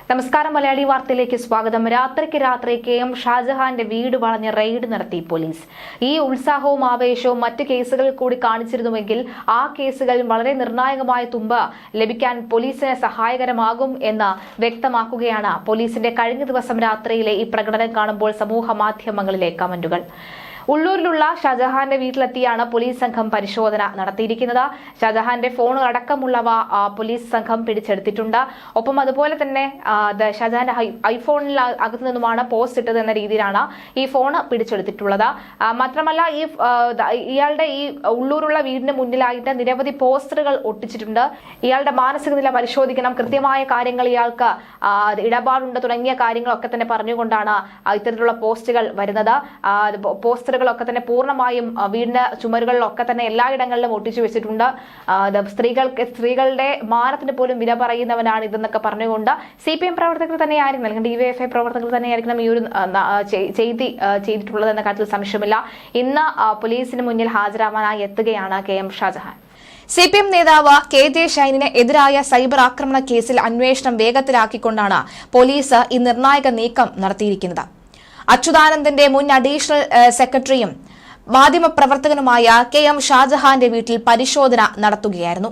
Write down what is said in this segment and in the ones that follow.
നമസ്കാരം. മലയാളി വാർത്തയിലേക്ക് സ്വാഗതം. രാത്രിക്ക് രാത്രി കെ.എം. ഷാജഹാന്റെ വീട് വളഞ്ഞ് റെയ്ഡ് നടത്തി പോലീസ്. ഈ ഉത്സാഹവും ആവേശവും മറ്റ് കേസുകളിൽ കൂടി കാണിച്ചിരുന്നുവെങ്കിൽ ആ കേസുകൾ വളരെ നിർണായകമായ തുമ്പ് ലഭിക്കാൻ പോലീസിന് സഹായകരമാകും എന്ന് വ്യക്തമാക്കുകയാണ് പോലീസിന്റെ കഴിഞ്ഞ ദിവസം രാത്രിയിലെ ഈ പ്രകടനം കാണുമ്പോൾ സമൂഹ മാധ്യമങ്ങളിലെ കമന്റുകൾ. ഉള്ളൂരിലുള്ള ഷാജഹാന്റെ വീട്ടിലെത്തിയാണ് പോലീസ് സംഘം പരിശോധന നടത്തിയിരിക്കുന്നത്. ഷാജഹാന്റെ ഫോൺ അടക്കമുള്ളവ പോലീസ് സംഘം പിടിച്ചെടുത്തിട്ടുണ്ട്. ഒപ്പം അതുപോലെ തന്നെ ഷാജഹാന്റെ ഐഫോണിൽ അകത്തു നിന്നുമാണ് പോസ്റ്റ് ഇട്ടത് എന്ന രീതിയിലാണ് ഈ ഫോൺ പിടിച്ചെടുത്തിട്ടുള്ളത്. മാത്രമല്ല ഇയാളുടെ ഈ ഉള്ളൂരുള്ള വീടിന് മുന്നിലായിട്ട് നിരവധി പോസ്റ്ററുകൾ ഒട്ടിച്ചിട്ടുണ്ട്. ഇയാളുടെ മാനസിക നില പരിശോധിക്കണം, കൃത്യമായ കാര്യങ്ങൾ ഇയാൾക്ക് ഇടപാടുണ്ട് തുടങ്ങിയ കാര്യങ്ങളൊക്കെ തന്നെ പറഞ്ഞുകൊണ്ടാണ് ഇത്തരത്തിലുള്ള പോസ്റ്റുകൾ വരുന്നത്. പോസ്റ്ററുകളൊക്കെ തന്നെ പൂർണ്ണമായും വീടിന്റെ ചുമരുകളിലൊക്കെ തന്നെ എല്ലായിടങ്ങളിലും ഒട്ടിച്ചു വെച്ചിട്ടുണ്ട്. സ്ത്രീകളുടെ മാനത്തിന് പോലും വില പറയുന്നവനാണ് ഇതെന്നൊക്കെ പറഞ്ഞുകൊണ്ട് CPM പ്രവർത്തകർ തന്നെയായിരിക്കും, അല്ലെങ്കിൽ DYFI പ്രവർത്തകർ തന്നെയായിരിക്കണം ഈ ഒരു ചെയ്തിട്ടുള്ളത് എന്ന കാര്യത്തിൽ സംശയമില്ല. ഇന്ന് പോലീസിന് മുന്നിൽ ഹാജരാവാനായി എത്തുകയാണ് കെ.എം. ഷാജഹാൻ. CPM നേതാവ് KJ ഷൈനിന് എതിരായ സൈബർ ആക്രമണ കേസിൽ അന്വേഷണം വേഗത്തിലാക്കിക്കൊണ്ടാണ് പോലീസ് ഈ നിർണായക നീക്കം നടത്തിയിരിക്കുന്നത്. അച്യുതാനന്ദന്റെ മുൻ അഡീഷണൽ സെക്രട്ടറിയും മാധ്യമപ്രവർത്തകനുമായ കെ.എം. ഷാജഹാന്റെ വീട്ടിൽ പരിശോധന നടത്തുകയായിരുന്നു.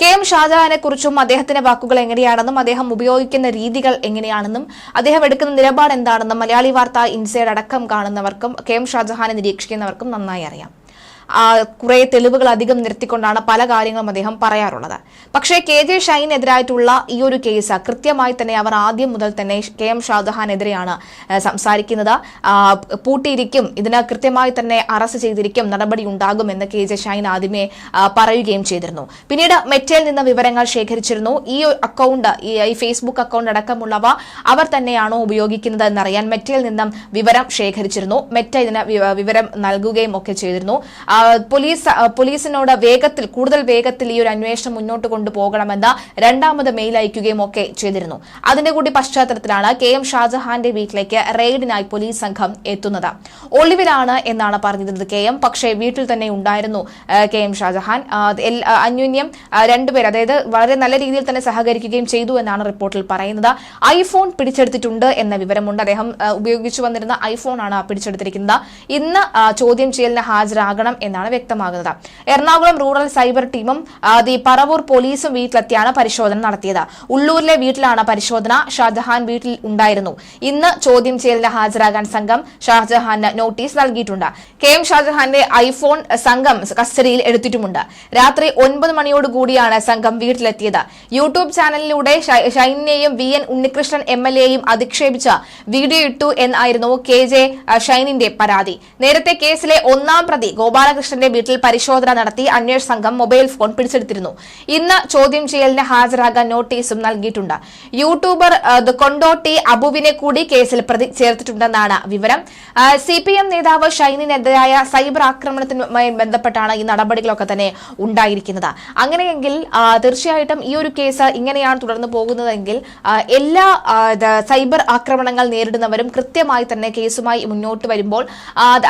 കെ.എം. ഷാജഹാനെ കുറിച്ചും അദ്ദേഹത്തിന്റെ വാക്കുകൾ എങ്ങനെയാണെന്നും അദ്ദേഹം ഉപയോഗിക്കുന്ന രീതികൾ എങ്ങനെയാണെന്നും അദ്ദേഹം എടുക്കുന്ന നിലപാട് എന്താണെന്നും മലയാളി വാർത്ത ഇൻസൈഡ് അടക്കം കാണുന്നവർക്കും കെ.എം. ഷാജഹാനെ നിരീക്ഷിക്കുന്നവർക്കും നന്നായി അറിയാം. കുറെ തെളിവുകൾ അധികം നിർത്തിക്കൊണ്ടാണ് പല കാര്യങ്ങളും അദ്ദേഹം പറയാറുള്ളത്. പക്ഷേ KJ ഷൈനെതിരായിട്ടുള്ള ഈ ഒരു കേസ് കൃത്യമായി തന്നെ അവർ ആദ്യം മുതൽ തന്നെ കെ.എം. ഷാജഹാനെതിരെയാണ് സംസാരിക്കുന്നത്. പൂട്ടിയിരിക്കും, ഇതിന് കൃത്യമായി തന്നെ അറസ്റ്റ് ചെയ്തിരിക്കും, നടപടി ഉണ്ടാകുമെന്ന് KJ ഷൈൻ ആദ്യമേ പറയുകയും ചെയ്തിരുന്നു. പിന്നീട് മെറ്റയിൽ നിന്ന് വിവരങ്ങൾ ശേഖരിച്ചിരുന്നു. ഈ അക്കൗണ്ട്, ഈ ഫേസ്ബുക്ക് അക്കൗണ്ട് അടക്കമുള്ളവ അവർ തന്നെയാണോ ഉപയോഗിക്കുന്നത് എന്നറിയാൻ മെറ്റയിൽ നിന്നും വിവരം ശേഖരിച്ചിരുന്നു. മെറ്റ ഇതിന് വിവരം നൽകുകയും ഒക്കെ ചെയ്തിരുന്നു. പോലീസിനോട് കൂടുതൽ വേഗത്തിൽ ഈ ഒരു അന്വേഷണം മുന്നോട്ട് കൊണ്ടുപോകണമെന്ന് രണ്ടാമത് മെയിൽ അയക്കുകയും ഒക്കെ ചെയ്തിരുന്നു. അതിന്റെ കൂടി പശ്ചാത്തലത്തിലാണ് കെ.എം. ഷാജഹാന്റെ വീട്ടിലേക്ക് റെയ്ഡിനായി പോലീസ് സംഘം എത്തുന്നത്. ഒളിവിലാണ് എന്നാണ് പറഞ്ഞിരുന്നത് കെ.എം. പക്ഷേ വീട്ടിൽ തന്നെ ഉണ്ടായിരുന്നു കെ.എം. ഷാജഹാൻ. അന്യോന്യം രണ്ടുപേർ, അതായത് വളരെ നല്ല രീതിയിൽ തന്നെ സഹകരിക്കുകയും ചെയ്തു എന്നാണ് റിപ്പോർട്ടിൽ പറയുന്നത്. ഐഫോൺ പിടിച്ചെടുത്തിട്ടുണ്ട് എന്ന വിവരമുണ്ട്. അദ്ദേഹം ഉപയോഗിച്ചു വന്നിരുന്ന ഐഫോൺ ആണ് പിടിച്ചെടുത്തിരിക്കുന്നത്. ഇന്ന് ചോദ്യം ചെയ്യലിന് ഹാജരാകണം എന്നാണ് വ്യക്തമാകുന്നത്. എറണാകുളം റൂറൽ സൈബർ ടീമും പറവൂർ പോലീസും വീട്ടിലെത്തിയാണ് പരിശോധന നടത്തിയത്. ഉള്ളൂരിലെ വീട്ടിലാണ് പരിശോധന. ഷാജഹാൻ വീട്ടിൽ ഉണ്ടായിരുന്നു. ഇന്ന് ചോദ്യം ചെയ്യലിന് ഹാജരാകാൻ സംഘം ഷാജഹാന് നോട്ടീസ് നൽകിയിട്ടുണ്ട്. കെ.എം. ഷാജഹാന്റെ ഐഫോൺ സംഘം കസ്റ്റഡിയിൽ എടുത്തിട്ടുമുണ്ട്. രാത്രി 9 മണിയോടുകൂടിയാണ് സംഘം വീട്ടിലെത്തിയത്. യൂട്യൂബ് ചാനലിലൂടെ ഷൈനിനെയും VN ഉണ്ണികൃഷ്ണൻ MLA അധിക്ഷേപിച്ച വീഡിയോ ഇട്ടു എന്നായിരുന്നു KJ ഷൈനിന്റെ പരാതി. നേരത്തെ കേസിലെ ഒന്നാം പ്രതി ഗോപാലകൃഷ്ണന്റെ വീട്ടിൽ പരിശോധന നടത്തി അന്വേഷണ സംഘം മൊബൈൽ ഫോൺ പിടിച്ചെടുത്തിരുന്നു. ഇന്ന് ചോദ്യം ചെയ്യലിന് ഹാജരാകാൻ നോട്ടീസും നൽകിയിട്ടുണ്ട്. യൂട്യൂബർ കൊണ്ടോട്ടി അബുവിനെ കൂടി കേസിൽ പ്രതി ചേർത്തിട്ടുണ്ടെന്നാണ് വിവരം. CPM നേതാവ് ഷൈനിനെതിരായ സൈബർ ആക്രമണത്തിനുമായി ബന്ധപ്പെട്ടാണ് ഈ നടപടികളൊക്കെ തന്നെ ഉണ്ടായിരിക്കുന്നത്. അങ്ങനെയെങ്കിൽ തീർച്ചയായിട്ടും ഈ ഒരു കേസ് ഇങ്ങനെയാണ് തുടർന്ന് പോകുന്നതെങ്കിൽ എല്ലാ സൈബർ ആക്രമണങ്ങൾ നേരിടുന്നവരും കൃത്യമായി തന്നെ കേസുമായി മുന്നോട്ട് വരുമ്പോൾ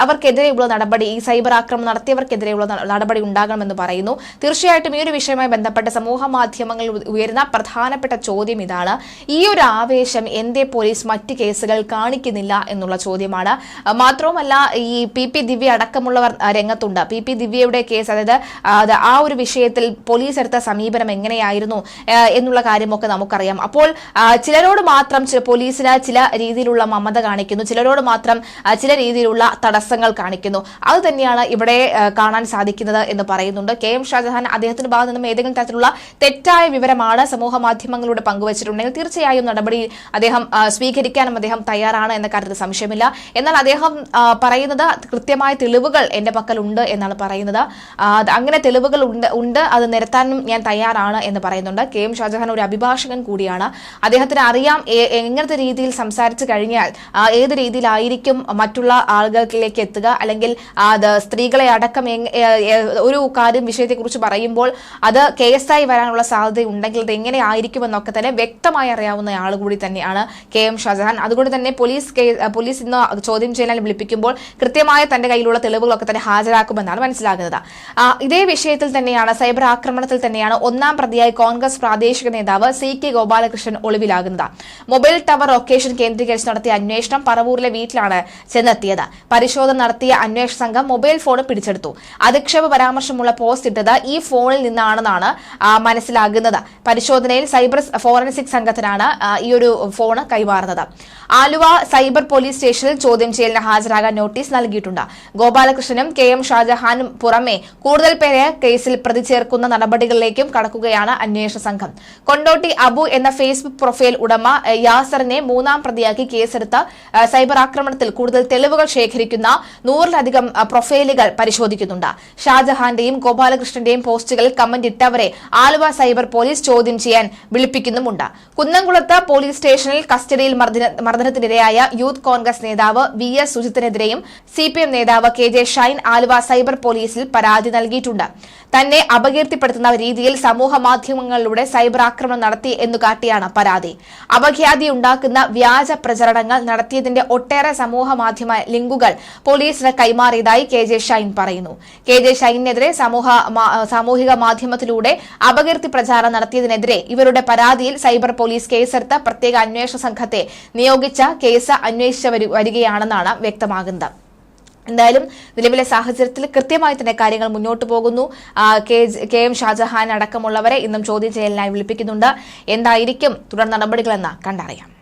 അവർക്കെതിരെയുള്ള നടപടി, ഈ സൈബർ ആക്രമണം നടത്തിയവർക്കെതിരെയുള്ള നടപടി ഉണ്ടാകണമെന്ന് പറയുന്നു. തീർച്ചയായിട്ടും ഈ ഒരു വിഷയവുമായി ബന്ധപ്പെട്ട സമൂഹ മാധ്യമങ്ങളിൽ ഉയരുന്ന പ്രധാനപ്പെട്ട ചോദ്യം ഇതാണ്: ഈ ഒരു ആവേശം എന്തേ പോലീസ് മറ്റ് കേസുകൾ കാണിക്കുന്നില്ല എന്നുള്ള ചോദ്യമാണ്. മാത്രവുമല്ല, ഈ PP ദിവ്യ അടക്കമുള്ളവർ രംഗത്തുണ്ട്. PP ദിവ്യയുടെ കേസ്, അതായത് ആ ഒരു വിഷയത്തിൽ പോലീസ് എടുത്ത സമീപനം എങ്ങനെയായിരുന്നു എന്നുള്ള കാര്യമൊക്കെ നമുക്കറിയാം. അപ്പോൾ ചിലരോട് മാത്രം പോലീസിന് ചില രീതിയിലുള്ള മമത കാണിക്കുന്നു, ചിലരോട് മാത്രം ചില രീതിയിലുള്ള തടസ്സങ്ങൾ കാണിക്കുന്നു. അത് തന്നെയാണ് ഇവിടെ കാണാൻ സാധിക്കുന്നത് എന്ന് പറയുന്നുണ്ട്. കെ.എം. ഷാജഹാൻ അദ്ദേഹത്തിന്റെ ഭാഗത്ത് നിന്നും ഏതെങ്കിലും തരത്തിലുള്ള തെറ്റായ വിവരമാണ് സമൂഹ മാധ്യമങ്ങളിലൂടെ പങ്കുവച്ചിട്ടുണ്ടെങ്കിൽ തീർച്ചയായും നടപടി അദ്ദേഹം സ്വീകരിക്കാനും അദ്ദേഹം തയ്യാറാണ് എന്ന കാര്യത്തിൽ സംശയമില്ല. എന്നാൽ അദ്ദേഹം പറയുന്നത് കൃത്യമായ തെളിവുകൾ എന്റെ പക്കലുണ്ട് എന്നാണ് പറയുന്നത്. അങ്ങനെ തെളിവുകൾ ഉണ്ട്, അത് നിരത്താനും ഞാൻ തയ്യാറാണ് എന്ന് പറയുന്നുണ്ട്. കെ.എം. ഷാജഹാൻ ഒരു അഭിഭാഷകൻ കൂടിയാണ്. അദ്ദേഹത്തിന് അറിയാം എങ്ങനത്തെ രീതിയിൽ സംസാരിച്ചു കഴിഞ്ഞാൽ ഏത് രീതിയിലായിരിക്കും മറ്റുള്ള ആളുകളിലേക്ക് എത്തുക, അല്ലെങ്കിൽ സ്ത്രീകളെ അടക്കം ഒരു വിഷയത്തെക്കുറിച്ച് പറയുമ്പോൾ അത് കേസായി വരാനുള്ള സാധ്യത ഉണ്ടെങ്കിൽ അത് എങ്ങനെ ആയിരിക്കുമെന്നൊക്കെ തന്നെ വ്യക്തമായി അറിയാവുന്ന ആൾ കൂടി തന്നെയാണ് KM ഷാജഹാൻ. അതുകൊണ്ട് തന്നെ പോലീസ് ഇന്ന് ചോദ്യം ചെയ്യാൻ വിളിപ്പിക്കുമ്പോൾ കൃത്യമായ തന്റെ കയ്യിലുള്ള തെളിവുകളൊക്കെ തന്നെ ഹാജരാക്കുമെന്നാണ് മനസ്സിലാകുന്നത്. ഇതേ വിഷയത്തിൽ തന്നെയാണ്, സൈബർ ആക്രമണത്തിൽ തന്നെയാണ് ഒന്നാം പ്രതിയായി കോൺഗ്രസ് പ്രാദേശിക നേതാവ് CK ഗോപാലകൃഷ്ണൻ ഒളിവിലാകുന്നത്. മൊബൈൽ ടവർ ലൊക്കേഷൻ കേന്ദ്രീകരിച്ച് നടത്തിയ അന്വേഷണം പറവൂരിലെ വീട്ടിലാണ് ചെന്നെത്തിയത്. പരിശോധന നടത്തിയ അന്വേഷണ സംഘം മൊബൈൽ ഫോൺ പിടിച്ചെടുത്തു. അധിക്ഷേപ പരാമർശമുള്ള പോസ്റ്റ് ഇട്ടത് ഈ ഫോണിൽ നിന്നാണെന്നാണ് മനസ്സിലാകുന്നത്. പരിശോധനയിൽ സൈബർ ഫോറൻസിക് സംഘത്തിനാണ് ഈ ഒരു ഫോൺ കൈമാറുന്നത്. ആലുവ സൈബർ പോലീസ് സ്റ്റേഷനിൽ ചോദ്യം ചെയ്യലിന് ഹാജരാകാൻ നോട്ടീസ് നൽകിയിട്ടുണ്ട്. ഗോപാലകൃഷ്ണനും KM ഷാജഹാനും പുറമെ കൂടുതൽ പേരെ കേസിൽ പ്രതി ചേർക്കുന്ന നടപടികളിലേക്കും കടക്കുകയാണ് അന്വേഷണ സംഘം. കൊണ്ടോട്ടി അബു എന്ന ഫേസ്ബുക്ക് പ്രൊഫൈൽ ഉടമ യാസറിനെ മൂന്നാം പ്രതിയാക്കി കേസെടുത്ത സൈബർ ആക്രമണത്തിൽ കൂടുതൽ തെളിവുകൾ ശേഖരിക്കുന്ന 100-ലധികം പ്രൊഫൈലുകൾ പരിശോധിക്കുന്നുണ്ട്. ഷാജഹാന്റെയും ഗോപാലകൃഷ്ണന്റെയും പോസ്റ്റുകളിൽ കമന്റ് ഇട്ടവരെ ആലുവ സൈബർ പോലീസ് ചോദ്യം ചെയ്യാൻ വിളിപ്പിക്കുന്നുമുണ്ട്. കുന്നംകുളത്ത് പോലീസ് സ്റ്റേഷനിൽ കസ്റ്റഡിയിൽ മർദ്ദനത്തിനിരയായ യൂത്ത് കോൺഗ്രസ് നേതാവ് VS സുജിത്തിനെതിരെയും CPM നേതാവ് KJ ഷൈൻ ആലുവ സൈബർ പോലീസിൽ പരാതി നൽകിയിട്ടുണ്ട്. തന്നെ അപകീർത്തിപ്പെടുത്തുന്ന രീതിയിൽ സമൂഹ മാധ്യമങ്ങളിലൂടെ സൈബർ ആക്രമണം നടത്തി എന്നു കാട്ടിയാണ് പരാതി. അപഖ്യാതിയുണ്ടാക്കുന്ന വ്യാജ പ്രചരണങ്ങൾ നടത്തിയതിന്റെ ഒട്ടേറെ സമൂഹ മാധ്യമ ലിങ്കുകൾ പോലീസിന് കൈമാറിയതായി KJ ഷൈൻ പറയുന്നു. KJ ഷൈനെതിരെ സാമൂഹിക മാധ്യമത്തിലൂടെ അപകീർത്തി പ്രചാരണം നടത്തിയതിനെതിരെ ഇവരുടെ പരാതിയിൽ സൈബർ പോലീസ് കേസെടുത്ത പ്രത്യേക അന്വേഷണ സംഘത്തെ നിയോഗിച്ച കേസ് അന്വേഷിച്ചു വരികയാണെന്നാണ് വ്യക്തമാകുന്നത്. എന്തായാലും നിലവിലെ സാഹചര്യത്തിൽ കൃത്യമായി തന്നെ കാര്യങ്ങൾ മുന്നോട്ട് പോകുന്നു. KM ഷാജഹാൻ അടക്കമുള്ളവരെ ഇന്നും ചോദ്യം ചെയ്യലിനായി വിളിപ്പിക്കുന്നുണ്ട്. എന്തായിരിക്കും തുടർ നടപടികളെന്ന് കണ്ടറിയാം.